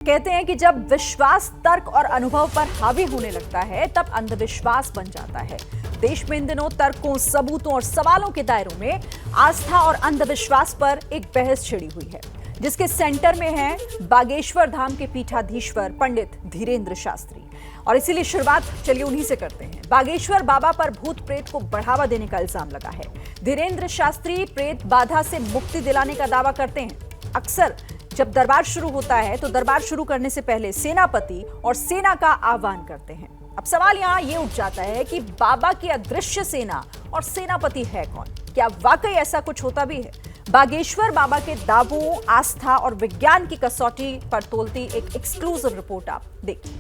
कहते हैं कि जब विश्वास तर्क और अनुभव पर हावी होने लगता है तब अंधविश्वास बन जाता है। देश में इन दिनों तर्कों, सबूतों और सवालों के दायरों में आस्था और अंधविश्वास पर एक बहस छिड़ी हुई है, जिसके सेंटर में है बागेश्वर धाम के पीठाधीश्वर पंडित धीरेंद्र शास्त्री। और इसीलिए शुरुआत चलिए उन्हीं से करते हैं। बागेश्वर बाबा पर भूत प्रेत को बढ़ावा देने का इल्जाम लगा है। धीरेंद्र शास्त्री प्रेत बाधा से मुक्ति दिलाने का दावा करते हैं। अक्सर जब दरबार शुरू होता है तो दरबार शुरू करने से पहले सेनापति और सेना का आह्वान करते हैं। अब सवाल यहाँ ये उठ जाता है कि बाबा की अदृश्य सेना और सेनापति है कौन? क्या वाकई ऐसा कुछ होता भी है? बागेश्वर बाबा के दावों, आस्था और विज्ञान की कसौटी पर तोलती एक एक्सक्लूसिव रिपोर्ट आप देखिए।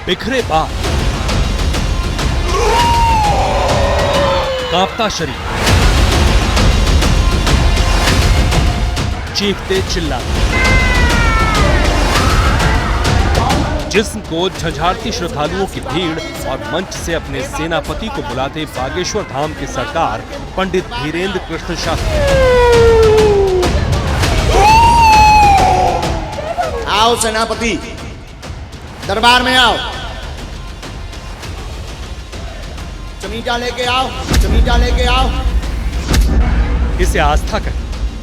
बिखरे बाल, कांपता शरीर, चीखते चिल्लाते, जिस्म को झंझारती श्रद्धालुओं की भीड़ और मंच से अपने सेनापति को बुलाते बागेश्वर धाम के सरदार पंडित धीरेंद्र कृष्ण शास्त्री। आओ सेनापति, दरबार में आओ। चमीटा लेके आओ, चमीटा लेके आओ। इसे आस्था कहें,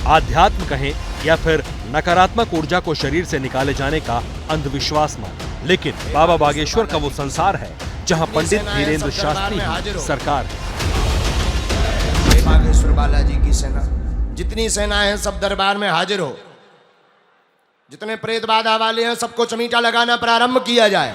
आध्यात्म कहें या फिर नकारात्मक ऊर्जा को शरीर से निकाले जाने का अंधविश्वास माने, लेकिन बाबा बागेश्वर का वो संसार है जहां पंडित धीरेंद्र शास्त्री ही सरकार है। बागेश्वर बालाजी की सेना, जितनी सेनाएं हैं सब दरबार में हाजिर हो। जितने प्रेत बाधा वाले हैं सबको चमीटा लगाना प्रारंभ किया जाए।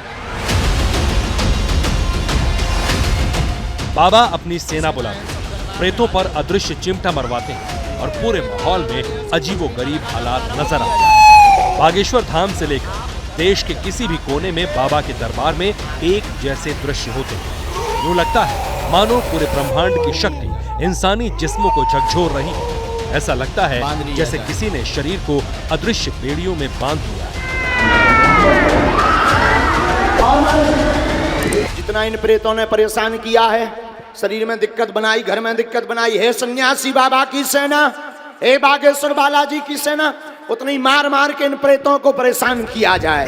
बाबा अपनी सेना बुलाते हैं, प्रेतों पर अदृश्य चिमटा मरवाते हैं और पूरे माहौल में अजीबोगरीब हालात नजर आते हैं। बागेश्वर धाम से लेकर देश के किसी भी कोने में बाबा के दरबार में एक जैसे दृश्य होते हैं। यूं लगता है मानो पूरे ब्रह्मांड की शक्ति इंसानी जिस्मों को झकझोर रही है। ऐसा लगता है जैसे किसी ने शरीर को अदृश्य बेड़ियों में बांध दिया है। जितना इन प्रेतों ने परेशान किया है, शरीर में दिक्कत बनाई, घर में दिक्कत बनाई है, सन्यासी बाबा की सेना, हे बागेश्वर बालाजी की सेना, उतनी मार मार के इन प्रेतों को परेशान किया जाए।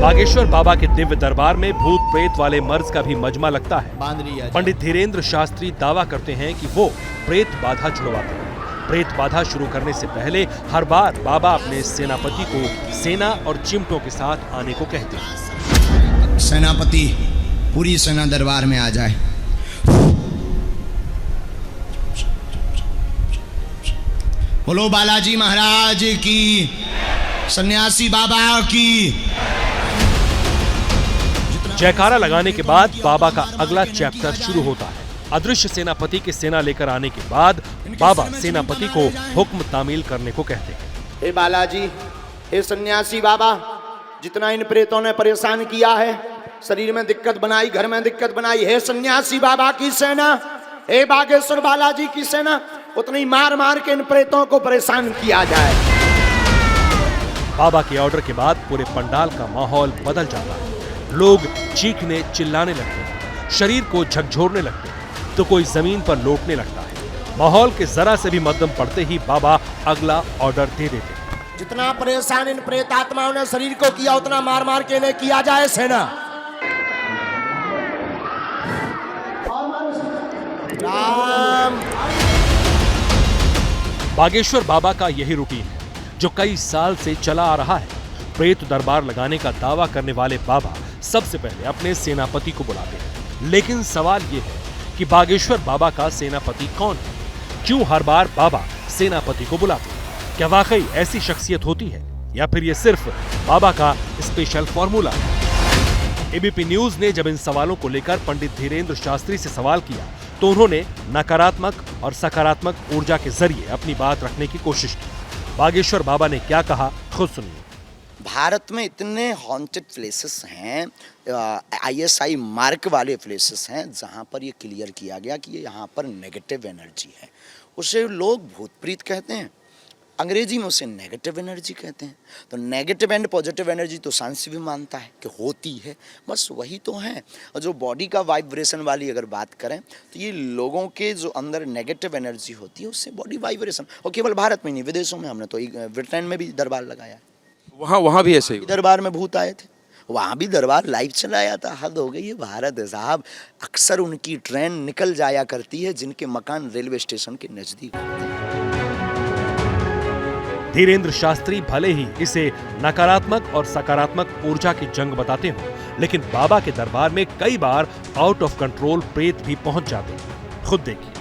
बागेश्वर बाबा के दिव्य दरबार में भूत प्रेत वाले मर्ज का भी मजमा लगता है। पंडित धीरेंद्र शास्त्री दावा करते हैं कि वो प्रेत बाधा छुड़वाते हैं। प्रेत बाधा शुरू करने से पहले हर बार बाबा अपने सेनापति को सेना और चिमटों के साथ आने को कहते हैं। सेनापति, पूरी सेना दरबार में आ जाए। बोलो बालाजी महाराज की, सन्यासी बाबा की। जयकारा लगाने के बाद बाबा का अगला चैप्टर शुरू होता है। अदृश्य सेनापति के सेना लेकर आने के बाद बाबा सेनापति को हुक्म तामील करने को कहते हैं। हे बालाजी, हे सन्यासी बाबा, जितना इन प्रेतों ने परेशान किया है, शरीर में दिक्कत बनाई, घर में दिक्कत बनाई है, सन्यासी बाबा की सेना, हे बागेश्वर बालाजी की सेना, उतनी मार मार के इन प्रेतों को परेशान किया जाए। बाबा के ऑर्डर के बाद पूरे पंडाल का माहौल बदल जाता है। लोग चीखने चिल्लाने लगते हैं, शरीर को झकझोरने लगते हैं, तो कोई जमीन पर लौटने लगता है। माहौल के जरा से भी मध्यम पड़ते ही बाबा अगला ऑर्डर दे देते हैं। जितना परेशान इन प्रेत आत्माओं ने शरीर को किया, उतना मार मार के इन्हें किया जाए सेना। राम। बागेश्वर बाबा का यही रूटीन है जो कई साल से चला आ रहा है। प्रेत दरबार लगाने का दावा करने वाले बाबा सबसे पहले अपने सेनापति को बुलाते हैं। लेकिन सवाल यह है कि बागेश्वर बाबा का सेनापति कौन है? क्यों हर बार बाबा सेनापति को बुलाते हैं? क्या वाकई ऐसी शख्सियत होती है या फिर ये सिर्फ बाबा का स्पेशल फॉर्मूला है? एबीपी न्यूज ने जब इन सवालों को लेकर पंडित धीरेंद्र शास्त्री से सवाल किया तो उन्होंने नकारात्मक और सकारात्मक ऊर्जा के जरिए अपनी बात रखने की कोशिश की। बागेश्वर बाबा ने क्या कहा, खुद सुनिए। भारत में इतने हॉन्टेड प्लेसेस हैं, ISI मार्क वाले प्लेसेस हैं जहाँ पर ये क्लियर किया गया कि ये यहाँ पर नेगेटिव एनर्जी है। उसे लोग भूत प्रीत कहते हैं, अंग्रेजी में उसे नेगेटिव एनर्जी कहते हैं। तो नेगेटिव एंड पॉजिटिव एनर्जी तो साइंस भी मानता है कि होती है, बस वही तो है। और जो बॉडी का वाइब्रेशन वाली अगर बात करें तो ये लोगों के जो अंदर नेगेटिव एनर्जी होती है उससे बॉडी वाइब्रेशन, और केवल भारत में नहीं विदेशों में, हमने तो ब्रिटेन में भी दरबार लगाया है, वहाँ भी ऐसे ही दरबार में भूत आए थे, वहाँ भी दरबार लाइव चलाया था। हद हो गई है भारत है साहब। अक्सर उनकी ट्रेन निकल जाया करती है जिनके मकान रेलवे स्टेशन के नजदीक होते हैं। धीरेन्द्र शास्त्री भले ही इसे नकारात्मक और सकारात्मक ऊर्जा की जंग बताते हो, लेकिन बाबा के दरबार में कई बार आउट ऑफ कंट्रोल प्रेत भी पहुंच जाते हैं। खुद देखिए।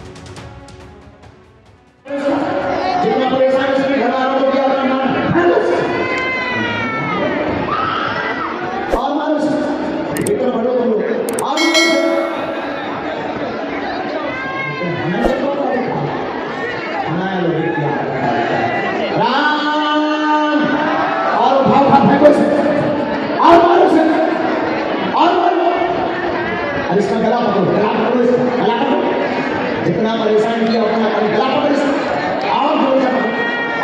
इसका गला पकड़ो जितना परेशान किया उतना गला पकड़ो, और जोर से पकड़ो,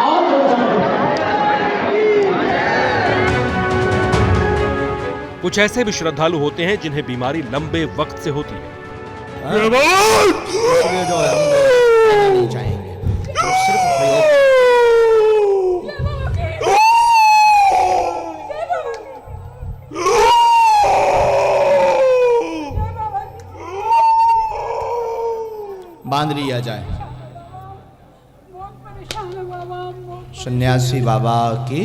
और जोर से पकड़ो। कुछ ऐसे भी श्रद्धालु होते हैं जिन्हें बीमारी लंबे वक्त से होती है। जो हम नहीं चाहेंगे तो सिर्फ प्रयोग बांध लिया जाए। सन्यासी बाबा की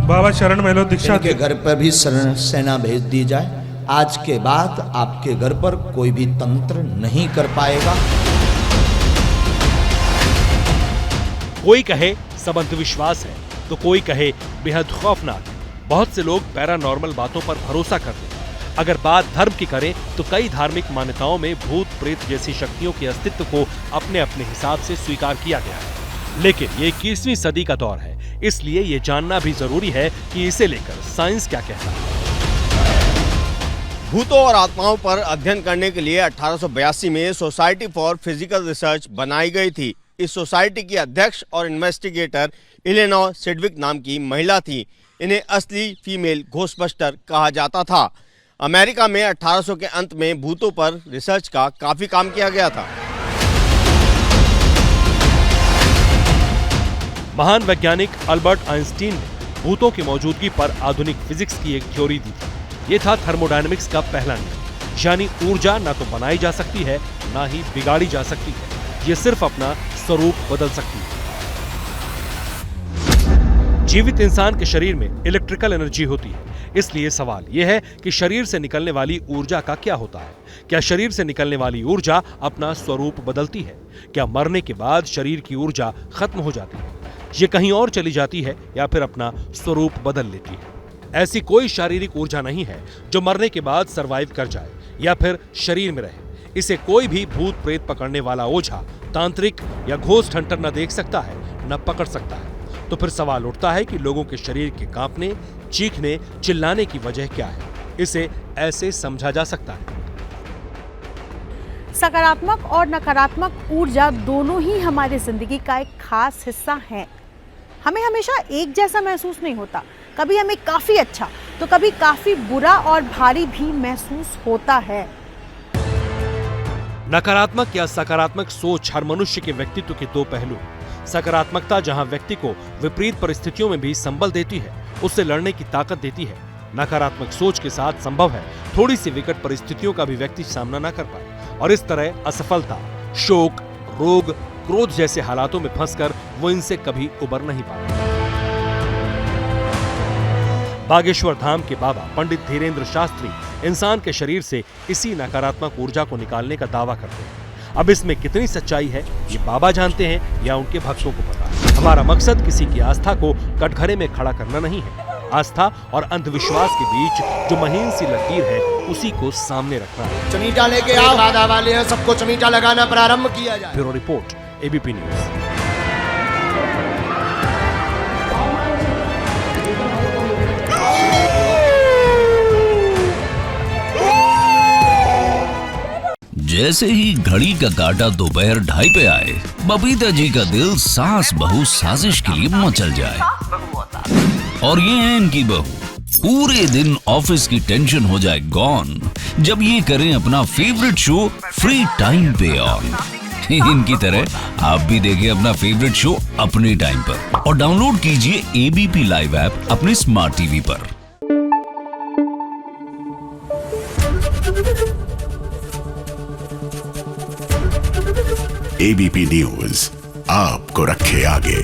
बाबा शरण में लो दीक्षा के घर पर भी शरण सेना भेज दी जाए। आज के बाद आपके घर पर कोई भी तंत्र नहीं कर पाएगा। कोई कहे सब अंधविश्वास है तो कोई कहे बेहद खौफनाक। बहुत से लोग पैरानॉर्मल बातों पर भरोसा करते हैं। अगर बात धर्म की करें तो कई धार्मिक मान्यताओं में भूत प्रेत जैसी शक्तियों के अस्तित्व को अपने अपने हिसाब से स्वीकार किया गया है। लेकिन ये 21वीं सदी का दौर है, इसलिए ये जानना भी जरूरी है कि इसे लेकर साइंस क्या कहता है। भूतों और आत्माओं पर अध्ययन करने के लिए 1882 में सोसाइटी फॉर फिजिकल रिसर्च बनाई गई थी। इस सोसाइटी की अध्यक्ष और इन्वेस्टिगेटर इलेनोर सिडविक नाम की महिला थी। इन्हें असली फीमेल घोस्टबस्टर कहा जाता था। अमेरिका में 1800 के अंत में भूतों पर रिसर्च का काफी काम किया गया था। महान वैज्ञानिक अल्बर्ट आइंस्टीन ने भूतों की मौजूदगी पर आधुनिक फिजिक्स की एक थ्योरी दी थी। ये था थर्मोडायनेमिक्स का पहला नियम, यानी ऊर्जा ना तो बनाई जा सकती है ना ही बिगाड़ी जा सकती है, ये सिर्फ अपना स्वरूप बदल सकती है। जीवित इंसान के शरीर में इलेक्ट्रिकल एनर्जी होती है, इसलिए सवाल यह है कि शरीर से निकलने वाली ऊर्जा का क्या होता है। क्या शरीर से निकलने वाली ऊर्जा अपना स्वरूप बदलती है? क्या मरने के बाद शरीर की ऊर्जा खत्म हो जाती है, ये कहीं और चली जाती है, या फिर अपना स्वरूप बदल लेती है? ऐसी कोई शारीरिक ऊर्जा नहीं है जो मरने के बाद सरवाइव कर जाए या फिर शरीर में रहे। इसे कोई भी भूत प्रेत पकड़ने वाला ओझा, तांत्रिक या घोस्ट हंटर न देख सकता है, न पकड़ सकता है। तो फिर सवाल उठता है कि लोगों के शरीर के कांपने, चीखने, चिल्लाने की वजह क्या है? इसे ऐसे समझा जा सकता है। सकारात्मक और नकारात्मक ऊर्जा दोनों ही हमारी जिंदगी का एक खास हिस्सा है। हमें हमेशा एक जैसा महसूस नहीं होता। कभी हमें काफी अच्छा तो कभी काफी बुरा और भारी भी महसूस होता है। नकारात्मक या सकारात्मक सोच हर मनुष्य के व्यक्तित्व के दो पहलू। सकारात्मकता जहां व्यक्ति को विपरीत परिस्थितियों में भी संबल देती है, उससे लड़ने की ताकत देती है। नकारात्मक सोच के साथ संभव है थोड़ी सी विकट परिस्थितियों का भी व्यक्ति सामना न कर पाए, और इस तरह असफलता, शोक, रोग, क्रोध जैसे हालातों में फंसकर वो इनसे कभी उबर नहीं पाता। बागेश्वर धाम के बाबा पंडित धीरेन्द्र शास्त्री इंसान के शरीर से इसी नकारात्मक ऊर्जा को निकालने का दावा करते हैं। अब इसमें कितनी सच्चाई है ये बाबा जानते हैं या उनके भक्तों को पता है। हमारा मकसद किसी की आस्था को कटघरे में खड़ा करना नहीं है। आस्था और अंधविश्वास के बीच जो महीन सी लकीर है उसी को सामने रखना है। चमीटा लेके आओ, बाधा वाले हैं, सबको चमीटा लगाना प्रारंभ किया जाए। Bureau report, ABP news. जैसे ही घड़ी का काटा दोपहर 2:30 पे आए, बबीता जी का दिल सास बहू साजिश के लिए मचल जाए। और ये है इनकी बहू, पूरे दिन ऑफिस की टेंशन हो जाए गॉन जब ये करें अपना फेवरेट शो फ्री टाइम पे ऑन। इनकी तरह आप भी देखें अपना फेवरेट शो अपने टाइम पर और डाउनलोड कीजिए एबीपी लाइव ऐप अपने स्मार्ट टीवी पर। एबीपी न्यूज आपको रखे आगे।